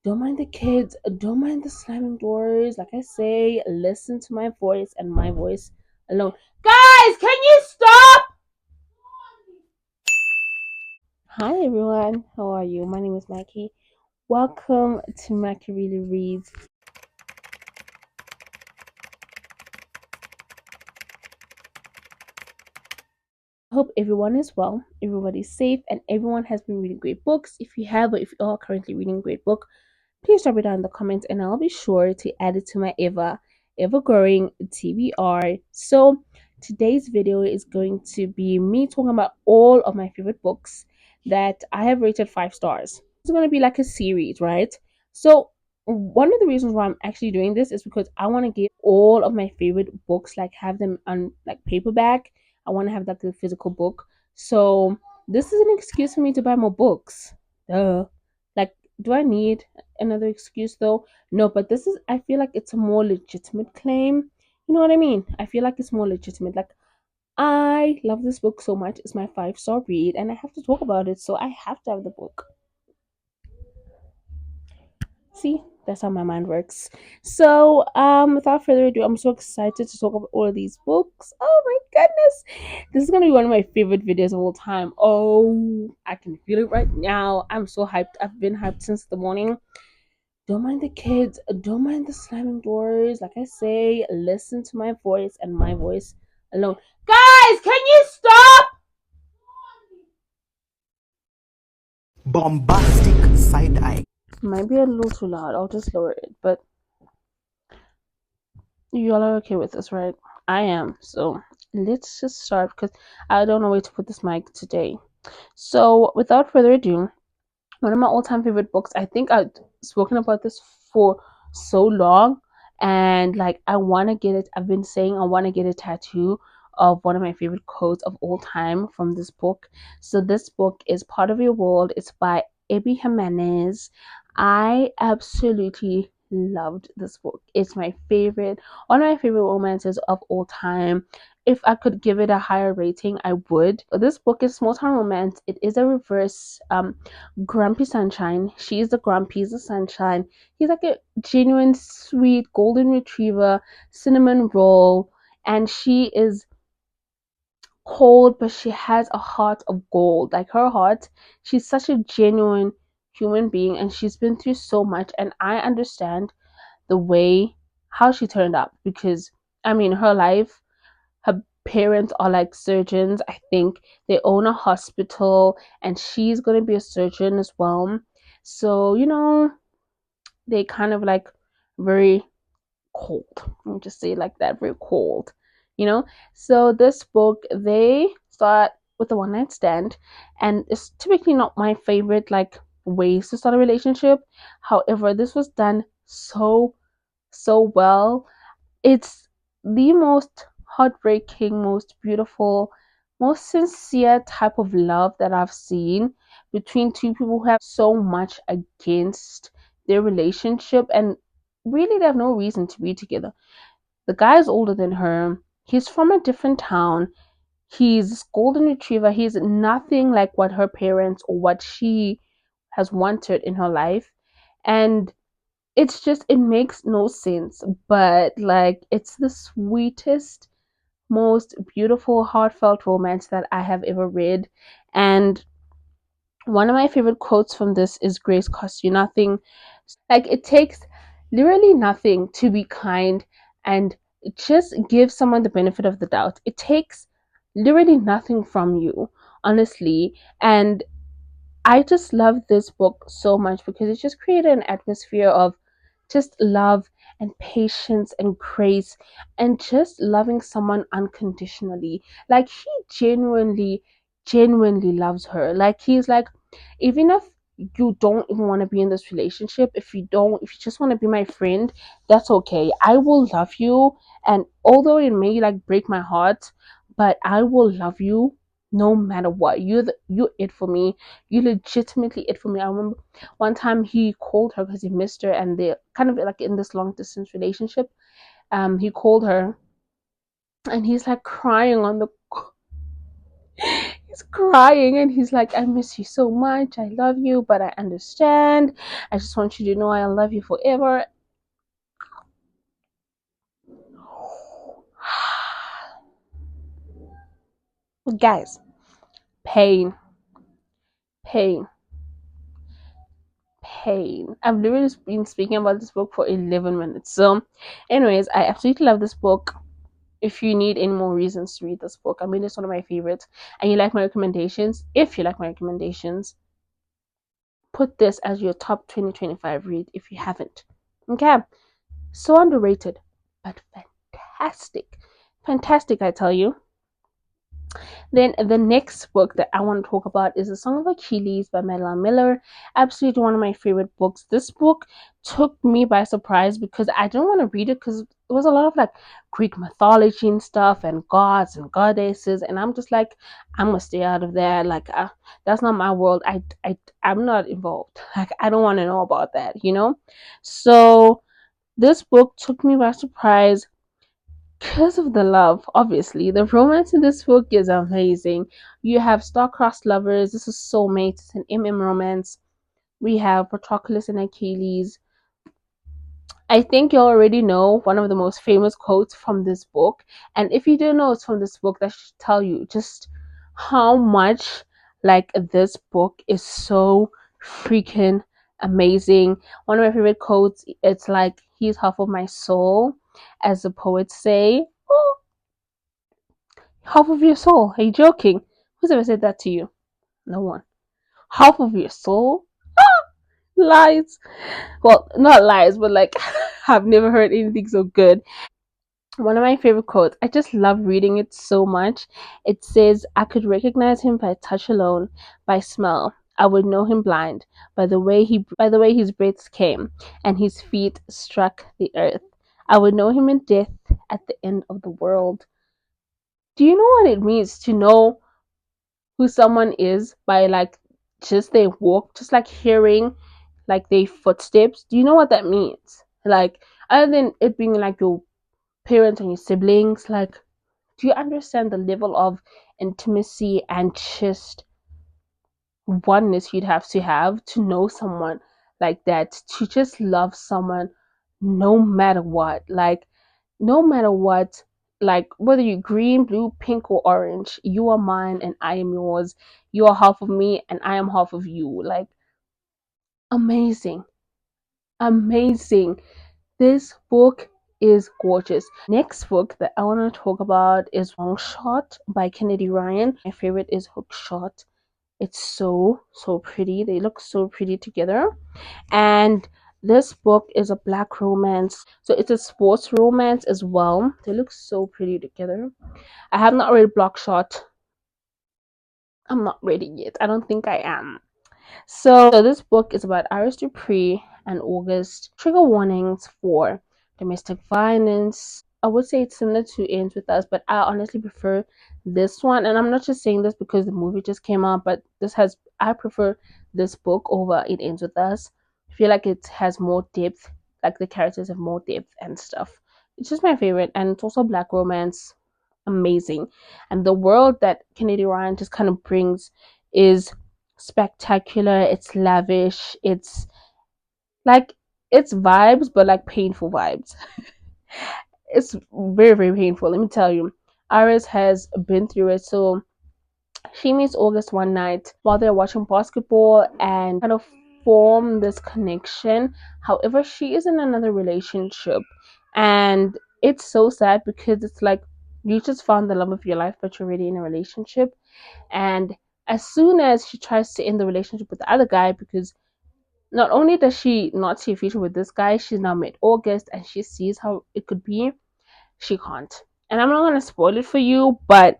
Don't mind the kids, don't mind the slamming doors. Like I say, listen to my voice and my voice alone. Guys, can you stop? Hi everyone, how are you? My name is Mackie. Welcome to Mackie Really Reads. I hope everyone is well, everybody's safe, and everyone has been reading great books. If you have, or if you are currently reading a great book, please drop it down in the comments and I'll be sure to add it to my ever growing TBR. So today's video is going to be me talking about all of my favorite books that I have rated 5 stars. It's going to be like a series, right? So one of the reasons why I'm actually doing this is because I want to give all of my favorite books, like have them on like paperback. I want to have like the physical book. So this is an excuse for me to buy more books. Duh. Like, do I need another excuse though? No, but this is, I feel like it's a more legitimate claim. You know what I mean? I feel like it's more legitimate. Like, I love this book so much. It's my 5 star read, and I have to talk about it, so I have to have the book. See, that's how my mind works. So, without further ado, I'm so excited to talk about all of these books. Oh my goodness, this is gonna be one of my favorite videos of all time. Oh, I can feel it right now. I'm so hyped. I've been hyped since the morning. Don't mind the kids, don't mind the slamming doors. Like I say, listen to my voice and my voice alone. Guys, can you stop? Bombastic side eye. Might be a little too loud. I'll just lower it. But you all are okay with this, right? I am. So let's just start because I don't know where to put this mic today. So without further ado, one of my all-time favorite books. I think I've spoken about this for so long, and like I want to get it. I've been saying I want to get a tattoo of one of my favorite quotes of all time from this book. So this book is Part of Your World. It's by Abby Jimenez. I absolutely loved this book. It's my favorite, one of my favorite romances of all time. If I could give it a higher rating, I would. This book is small town romance. It is a reverse Grumpy Sunshine. She's the grumpy, he's the sunshine. He's like a genuine, sweet golden retriever, cinnamon roll, and she is cold, but she has a heart of gold. Like her heart, she's such a genuine human being, and she's been through so much. And I understand the way how she turned up because I mean, her life, her parents are like surgeons. I think they own a hospital and she's going to be a surgeon as well. So, they kind of like very cold. Let me just say it like that, very cold. You know? So this book, they start with a one night stand, and it's typically not my favorite like ways to start a relationship. However, this was done so well. It's the most heartbreaking, most beautiful, most sincere type of love that I've seen between two people who have so much against their relationship and really they have no reason to be together. The guy is older than her. He's from a different town. He's golden retriever. He's nothing like what her parents or what she has wanted in her life. And it's just it makes no sense, but like it's the sweetest, most beautiful, heartfelt romance that I have ever read. And one of my favorite quotes from this is grace costs you nothing. Like it takes literally nothing to be kind and just give someone the benefit of the doubt. It takes literally nothing from you, honestly. And I just love this book so much because it just created an atmosphere of just love and patience and grace and just loving someone unconditionally. Like he genuinely loves her. Like he's like, even if you don't even want to be in this relationship, if you just want to be my friend, that's okay. I will love you. And although it may like break my heart, but I will love you no matter what. You're it for me. You legitimately it for me. I remember one time he called her because he missed her, and they're kind of like in this long distance relationship. He called her, and he's like crying on the He's crying and he's like, I miss you so much. I love you, but I understand. I just want you to know I love you forever. Guys, pain, pain, pain. I've literally been speaking about this book for 11 minutes. So, anyways, I absolutely love this book. If you need any more reasons to read this book, I mean, it's one of my favorites. And you like my recommendations, if you like my recommendations, put this as your top 2025 read if you haven't. Okay? So underrated, but fantastic. Fantastic, I tell you. Then the next book that I want to talk about is The Song of Achilles by Madeline Miller. Absolutely one of my favorite books. This book took me by surprise because I didn't want to read it because it was a lot of like Greek mythology and stuff and gods and goddesses, and I'm just like, I'm gonna stay out of there. Like that's not my world. I'm not involved. Like I don't want to know about that. So this book took me by surprise because of the love. Obviously the romance in this book is amazing. You have star-crossed lovers. This is soulmates. It's an romance. We have Patroclus and Achilles. I think you already know one of the most famous quotes from this book, and if you don't know it's from this book, that should tell you just how much like this book is so freaking amazing. One of my favorite quotes, it's like, he's half of my soul, as the poets say. Oh, half of your soul. Are you joking? Who's ever said that to you? No one. Half of your soul? Lies. Well, not lies, but like, I've never heard anything so good. One of my favorite quotes. I just love reading it so much. It says, I could recognize him by touch alone, by smell. I would know him blind, by the way his breath came, and his feet struck the earth. I would know him in death at the end of the world. Do you know what it means to know who someone is by like just their walk, just like hearing like their footsteps? Do you know what that means? Like, other than it being like your parents and your siblings, like, do you understand the level of intimacy and just oneness you'd have to know someone like that, to just love someone no matter what? Like, no matter what, like whether you're green, blue, pink, or orange, you are mine and I am yours. You are half of me and I am half of you. Like, amazing, amazing. This book is gorgeous. Next book that I want to talk about is Long Shot by Kennedy Ryan. My favorite is Hook Shot. It's so pretty. They look so pretty together. And this book is a black romance. So it's a sports romance as well. They look so pretty together. I have not read Blockshot. I'm not ready yet. I don't think I am. So this book is about Iris Dupree and August. Trigger warnings for domestic violence. I would say it's similar to Ends With Us, but I honestly prefer this one. And I'm not just saying this because the movie just came out, but I prefer this book over It Ends With Us. I feel like it has more depth, like the characters have more depth and stuff. It's just my favorite, and it's also black romance. Amazing. And the world that Kennedy Ryan just kind of brings is spectacular. It's lavish. It's like, it's vibes, but like painful vibes. It's very, very painful. Let me tell you. Iris has been through it. So she meets August one night while they're watching basketball and kind of form this connection. However, she is in another relationship, and it's so sad because it's like, you just found the love of your life, but you're already in a relationship. And as soon as she tries to end the relationship with the other guy, because not only does she not see a future with this guy, she's now met August and she sees how it could be, she can't. And I'm not going to spoil it for you, but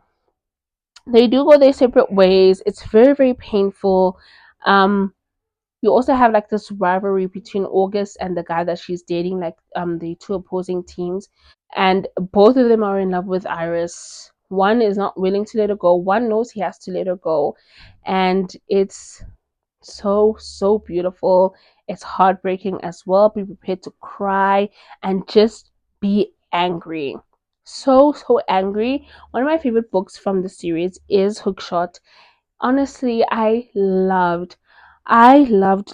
they do go their separate ways. It's very, very painful. Um, you also have like this rivalry between August and the guy that she's dating, like the two opposing teams, and both of them are in love with Iris. One is not willing to let her go. One knows he has to let her go, and it's so beautiful. It's heartbreaking as well. Be prepared to cry and just be angry. so angry. One of my favorite books from the series is Hookshot. Honestly, I loved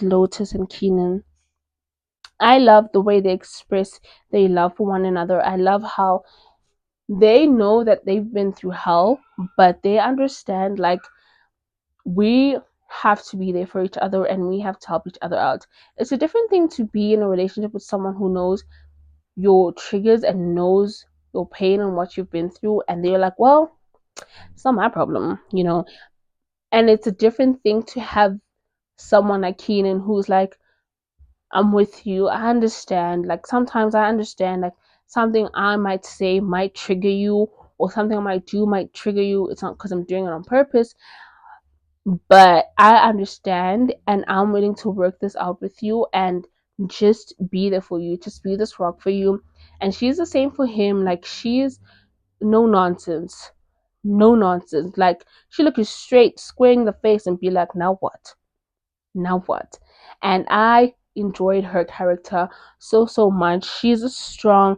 Lotus and Keenan. I love the way they express their love for one another. I love how they know that they've been through hell, but they understand like we have to be there for each other and we have to help each other out. It's a different thing to be in a relationship with someone who knows your triggers and knows your pain and what you've been through, and they're like, well, it's not my problem. And it's a different thing to have someone like Keenan who's like, I'm with you. I understand. Like sometimes I understand like something I might say might trigger you, or something I might do might trigger you. It's not because I'm doing it on purpose, but I understand and I'm willing to work this out with you and just be there for you, just be this rock for you. And she's the same for him. Like she's no nonsense. No nonsense. Like she look you straight, square in the face and be like, now what? Now what? And I enjoyed her character so much. She's a strong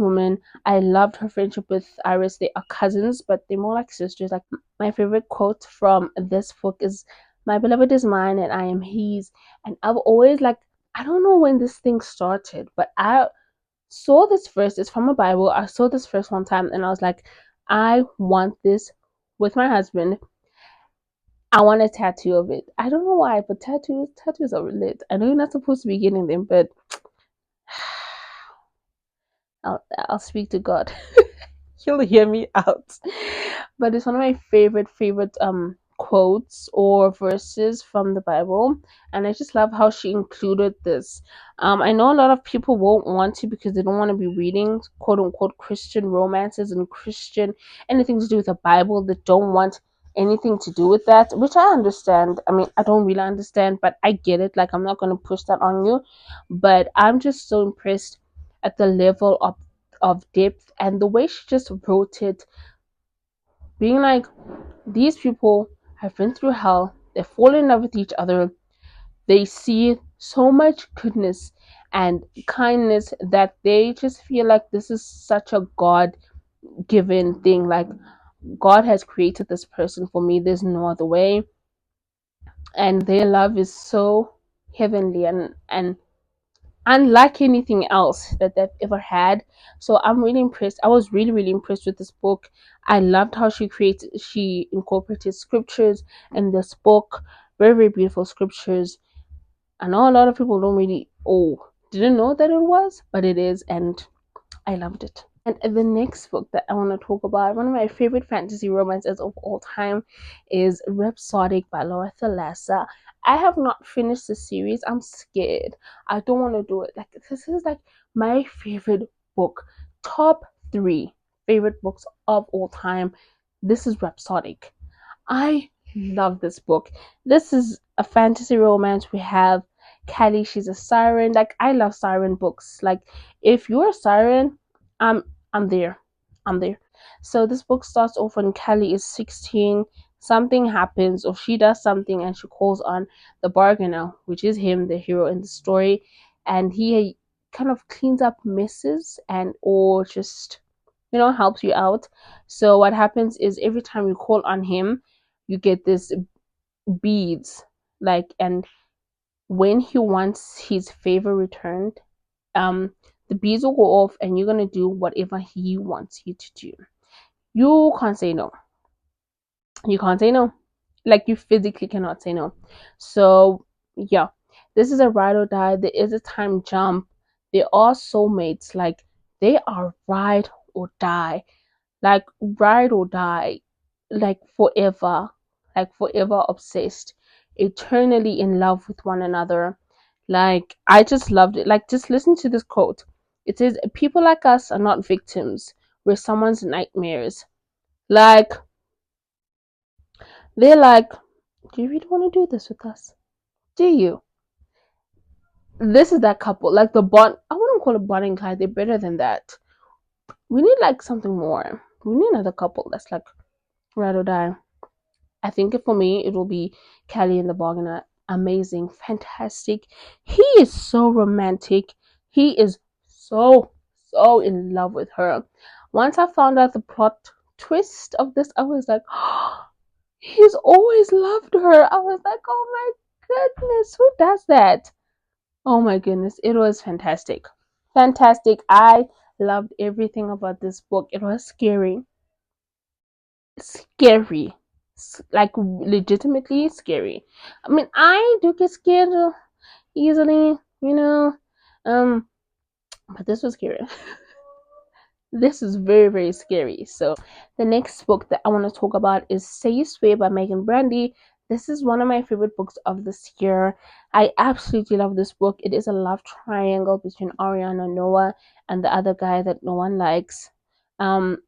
woman. I loved her friendship with Iris. They are cousins, but they're more like sisters. Like my favorite quote from this book is, my beloved is mine and I am his. And I've always like, I don't know when this thing started, but I saw this verse. It's from a Bible. I saw this verse one time and I was like, I want this with my husband. I want a tattoo of it. I don't know why, but tattoos are lit. I know you're not supposed to be getting them, but I'll speak to God. He'll hear me out. But it's one of my favorite quotes or verses from the Bible, and I just love how she included this. I know a lot of people won't want to because they don't want to be reading quote unquote Christian romances and Christian anything to do with the Bible. They don't want anything to do with that, which I understand. I mean, I don't really understand, but I get it. Like I'm not gonna push that on you, but I'm just so impressed at the level of depth and the way she just wrote it, being like, these people have been through hell, they fall in love with each other, they see so much goodness and kindness that they just feel like this is such a God given thing. Like, God has created this person for me, there's no other way. And their love is so heavenly and unlike anything else that they've ever had. So I'm really impressed. I was really impressed with this book. I loved how she incorporated scriptures in this book. Very beautiful scriptures. I know a lot of people don't really didn't know that it was, but it is, and I loved it. And the next book that I want to talk about, one of my favorite fantasy romances of all time, is Rhapsodic by Laura Thalassa. I have not finished the series. I'm scared. I don't want to do it. Like this is like my favorite book. Top 3 favorite books of all time. This is Rhapsodic. I love this book. This is a fantasy romance. We have Callie, she's a siren. Like I love siren books. Like if you're a siren, I'm I'm there. I'm there. So this book starts off when Callie is 16. Something happens or she does something and she calls on the bargainer, which is him, the hero in the story, and he kind of cleans up messes and or just helps you out. So what happens is every time you call on him, you get this beads, like, and when he wants his favor returned, um the beads will go off and you're gonna do whatever he wants you to do. You can't say no. You can't say no. Like you physically cannot say no. So yeah, this is a ride or die. There is a time jump. They are soulmates. Like they are ride or die. Like ride or die. Like forever. Like forever obsessed. Eternally in love with one another. Like I just loved it. Like just listen to this quote. It says, people like us are not victims. We're someone's nightmares. Like they're like, do you really want to do this with us? Do you? This is that couple. Like the bond, I wouldn't call it Bonnie and Clyde. They're better than that. We need like something more. We need another couple that's like ride or die. I think for me, it will be Callie and the Bargainer. Amazing, fantastic. He is so romantic. He is so in love with her. Once I found out the plot twist of this, I was like, he's always loved her. I was like, oh my goodness, who does that? Oh my goodness, it was fantastic. Fantastic. I loved everything about this book. It was scary. Scary. Like legitimately scary. I mean, I do get scared easily, you know. Um, but this was scary. This is very, very scary. So, the next book that I want to talk about is Say You Swear by Megan Brandy. This is one of my favorite books of this year. I absolutely love this book. It is a love triangle between Ariana Noah and the other guy that no one likes. Um,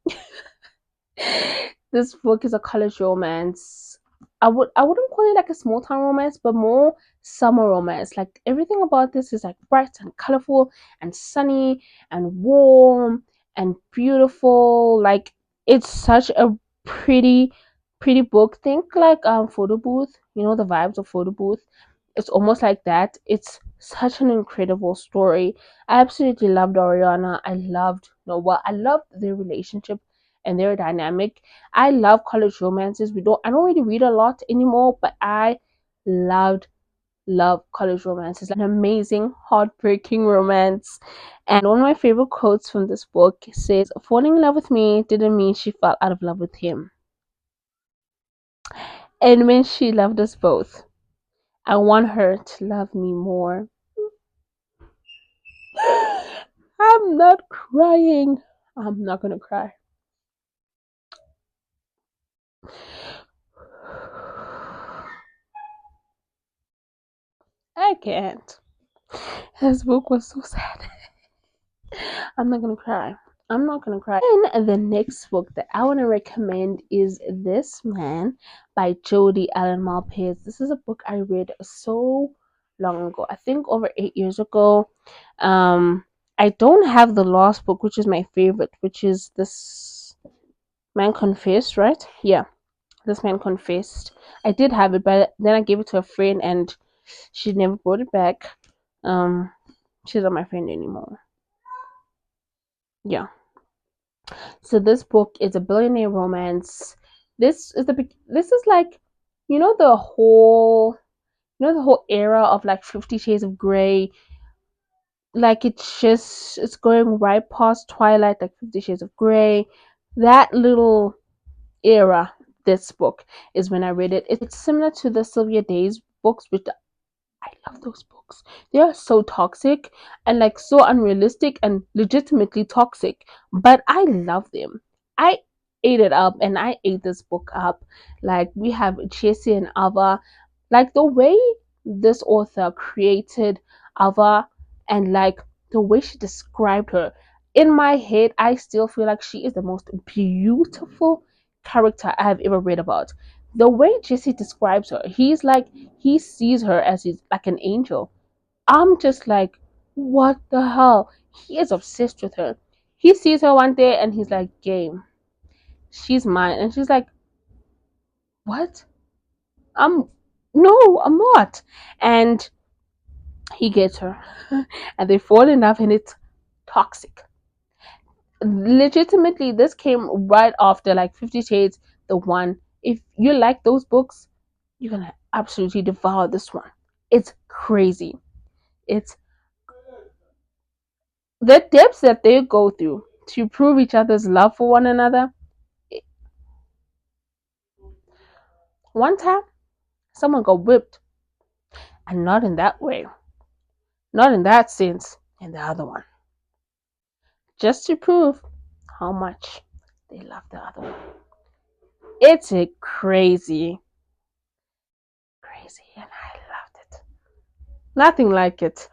this book is a college romance. I wouldn't call it like a small town romance, but more summer romance. Like everything about this is like bright and colorful and sunny and warm and beautiful. Like it's such a pretty pretty book. Think like photo booth, you know the vibes of photo booth. It's almost like that. It's such an incredible story. I absolutely loved Oriana. I loved Noah. I loved their relationship and their dynamic. I love college romances. I don't really read a lot anymore, but I loved love college romances. Like an amazing, heartbreaking romance. And one of my favorite quotes from this book says, falling in love with me didn't mean she fell out of love with him. It meant she loved us both. I want her to love me more. I'm not crying. I'm not gonna cry. I can't. This book was so sad. I'm not gonna cry. I'm not gonna cry. And the next book that I want to recommend is This Man by Jodi Allen Malpez. This is a book I read so long ago. I think over 8 years ago. I don't have the last book, which is my favorite, which is This Man Confessed, right? Yeah, This Man Confessed. I did have it, but then I gave it to a friend, and she never brought it back. Um, she's not my friend anymore. Yeah. So this book is a billionaire romance. This is like, you know the whole the whole era of like 50 Shades of Grey. Like it's going right past Twilight, like 50 Shades of Grey. That little era. This book is when I read it. It's similar to the Sylvia Days books, which I love those books. They are so toxic and like so unrealistic and legitimately toxic, but I love them. I ate it up and I ate this book up. Like we have Chessie and Ava. Like the way this author created Ava and like the way she described her. In my head, I still feel like she is the most beautiful character I have ever read about. The way Jesse describes her, he sees her as he's like an angel. I'm just like, what the hell? He is obsessed with her. He sees her one day and he's like, game, she's mine. And she's like, what? I'm no, I'm not. And he gets her. And they fall in love and it's toxic. Legitimately, this came right after like 50 Shades, the one. If you like those books, you're gonna absolutely devour this one. It's crazy. It's the depths that they go through to prove each other's love for one another. One time, someone got whipped, and not in that way, not in that sense, in the other one, just to prove how much they love the other one. It's a crazy, crazy, and I loved it. Nothing like it.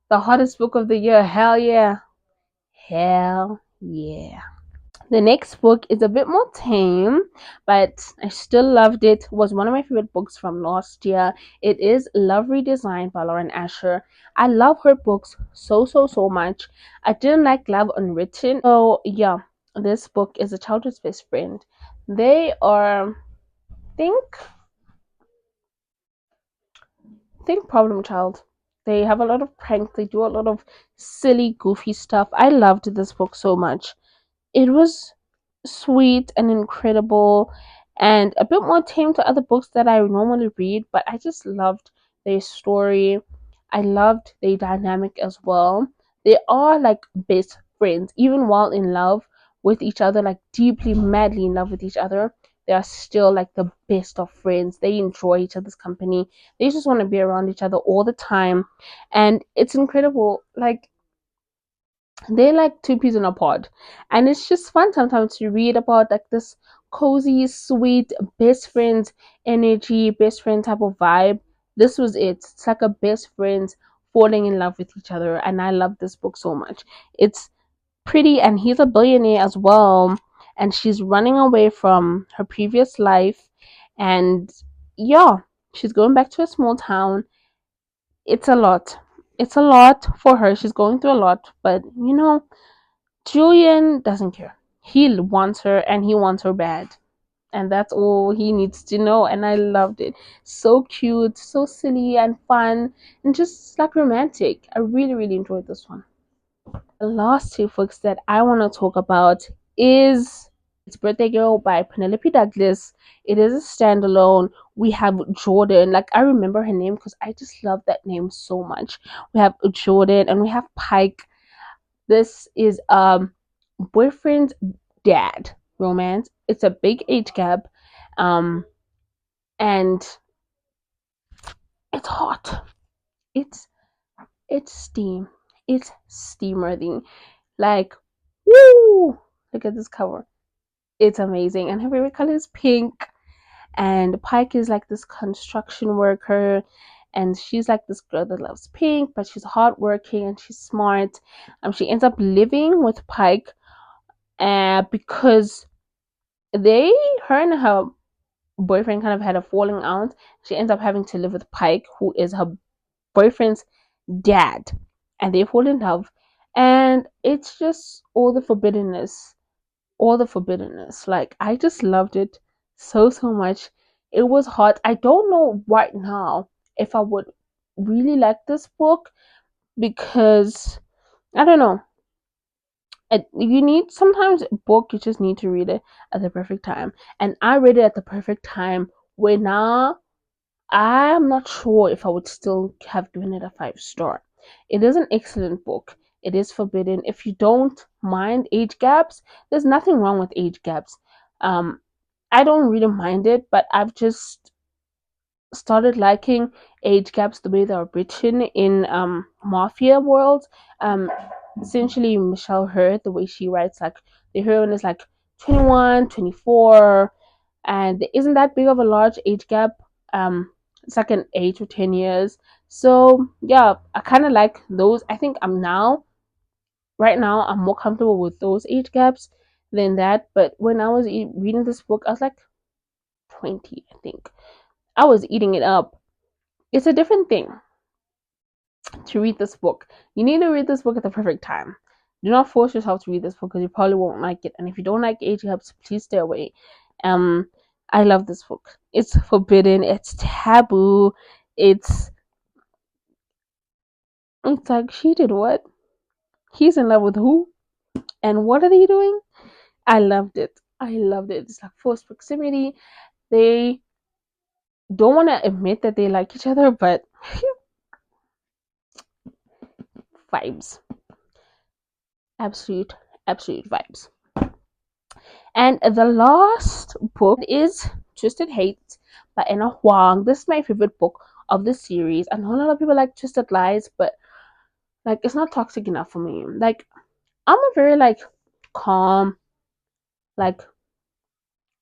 The hottest book of the year, hell yeah. Hell yeah. The next book is a bit more tame, but I still loved it. It was one of my favorite books from last year. It is Love Redesigned by Lauren Asher. I love her books so much. I didn't like Love Unwritten. So yeah, this book is a childhood's best friend. They are think think problem child. They have a lot of pranks. They do a lot of silly, goofy stuff. I loved this book so much. it was sweet and incredible and a bit more tame to other books that I normally read, but I just loved their story. I loved their dynamic as well. They are like best friends, even while in love with each other, like deeply, madly in love with each other. They are still like the best of friends. They enjoy each other's company. They just want to be around each other all the time. And it's incredible. Like, they're like two peas in a pod, and it's just fun sometimes to read about like this cozy, sweet best friends energy, best friend type of vibe. This was it. It's like a best friends falling in love with each other, and I love this book so much. It's pretty, and he's a billionaire as well, and she's running away from her previous life, and yeah, she's going back to a small town. It's a lot. It's a lot for her. She's going through a lot, but Julian doesn't care. He wants her, and he wants her bad. And that's all he needs to know. And I loved it. So cute, so silly and fun, and just like romantic. I really, really enjoyed this one. The last two books that I want to talk about is It's Birthday Girl by Penelope Douglas. It is a standalone. We have Jordan. Like, I remember her name because I just love that name so much. We have Jordan and we have Pike. This is boyfriend dad romance. It's a big age gap, um, and it's hot. It's it's steam. It's steam-worthy. Like, woo! Look at this cover. It's amazing, and her favorite color is pink. And Pike is like this construction worker, and she's like this girl that loves pink, but she's hardworking and she's smart. She ends up living with Pike, because they her and her boyfriend kind of had a falling out. She ends up having to live with Pike, who is her boyfriend's dad, and they fall in love. And it's just all the forbiddenness. Like, I just loved it so so much. It was hot. I don't know right now if I would really like this book, because I don't know. You need sometimes a book, you just need to read it at the perfect time, and I read it at the perfect time where now I'm not sure if I would still have given it a 5 star. It is an excellent book. It is forbidden. If you don't mind age gaps, there's nothing wrong with age gaps. um I don't really mind it, but I've just started liking age gaps the way they're written in mafia world. um Essentially, Michelle Hurd, the way she writes, like, the heroine is like 21, 24, and there isn't that big of a large age gap. It's like an 8 or 10 years. So yeah, I kind of like those. I think right now I'm more comfortable with those age gaps than that. But when I was reading this book, I was like 20, I think. I was eating it up. It's a different thing to read this book. You need to read this book at the perfect time. Do not force yourself to read this book because you probably won't like it. And if you don't like age gaps, please stay away. Um, I love this book. It's forbidden. It's taboo. It's it's like, she did what? He's in love with who? And what are they doing? I loved it. I loved it. It's like forced proximity. They don't want to admit that they like each other, but vibes. Absolute, absolute vibes. And the last book is Twisted Hate by Anna Huang. This is my favorite book of the series. I know a lot of people like Twisted Lies, but like, it's not toxic enough for me. Like, I'm a very like calm, like,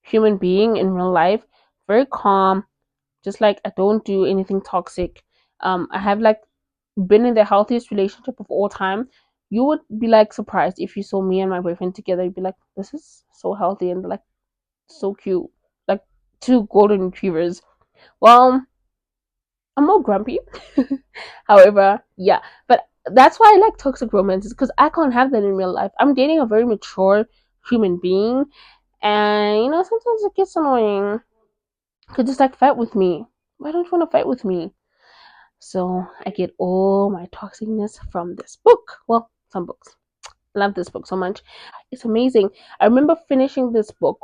human being in real life. Very calm. Just like, I don't do anything toxic. I have like been in the healthiest relationship of all time. You would be like surprised if you saw me and my boyfriend together. You'd be like, this is so healthy and like so cute. Like two golden retrievers. Well, I'm more grumpy. However, yeah. But that's why I like toxic romances, because I can't have that in real life. I'm dating a very mature human being, and sometimes it gets annoying. Could just like fight with me. Why don't you want to fight with me? So I get all my toxicness from this book. Well, some books. Love this book so much. It's amazing. I remember finishing this book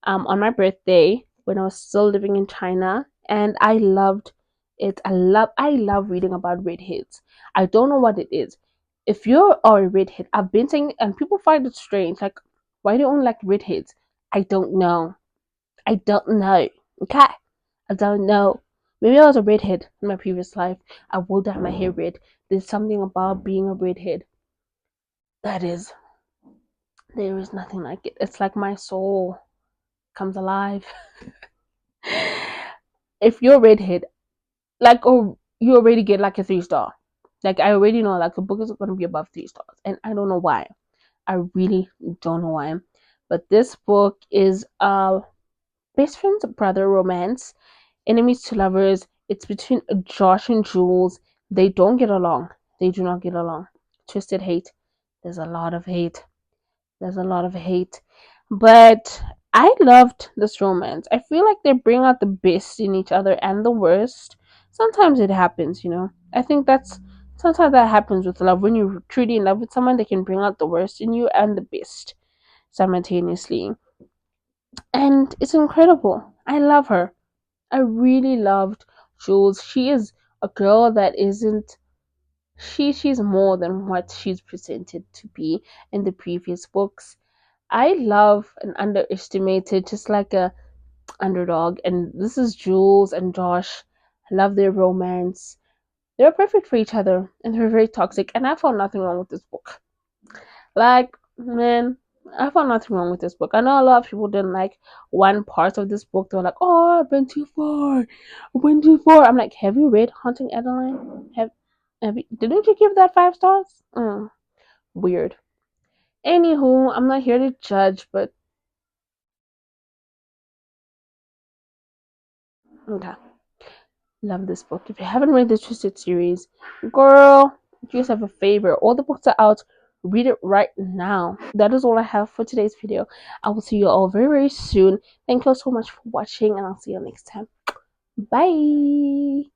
on my birthday when I was still living in China, and I loved it. I love reading about redheads. I don't know what it is. If you're a redhead, I've been saying, and people find it strange, like, why do you only like redheads? I don't know. I don't know. Okay? I don't know. Maybe I was a redhead in my previous life. I will dye my hair red. There's something about being a redhead that is, there is nothing like it. It's like my soul comes alive. If you're a redhead, like, oh, you already get like a 3 star. Like, I already know, like, the book is going to be above 3 stars. And I don't know why. I really don't know why. But this book is a best friend's brother romance, enemies to lovers. It's between Josh and Jules. They don't get along. They do not get along. Twisted hate. There's a lot of hate. There's a lot of hate. But I loved this romance. I feel like they bring out the best in each other and the worst. Sometimes it happens, you know. I think that's sometimes that happens with love. When you're truly in love with someone, they can bring out the worst in you and the best simultaneously. And it's incredible. I love her. I really loved Jules. She is a girl that isn't she's more than what she's presented to be in the previous books. I love an underestimated, just like a underdog, and this is Jules and Josh. I love their romance. They're perfect for each other, and they're very toxic. And I found nothing wrong with this book. Like, man, I found nothing wrong with this book. I know a lot of people didn't like one part of this book. They were like, "Oh, I went too far. I went too far." I'm like, "Have you read Haunting Adeline? Have you? Didn't you give that 5 stars?" Weird. Anywho, I'm not here to judge, but okay. Love this book. If you haven't read the Twisted series, girl, you just have a favorite. All the books are out. Read it right now. That is all I have for today's video. I will see you all very, very soon. Thank you all so much for watching, and I'll see you next time. Bye.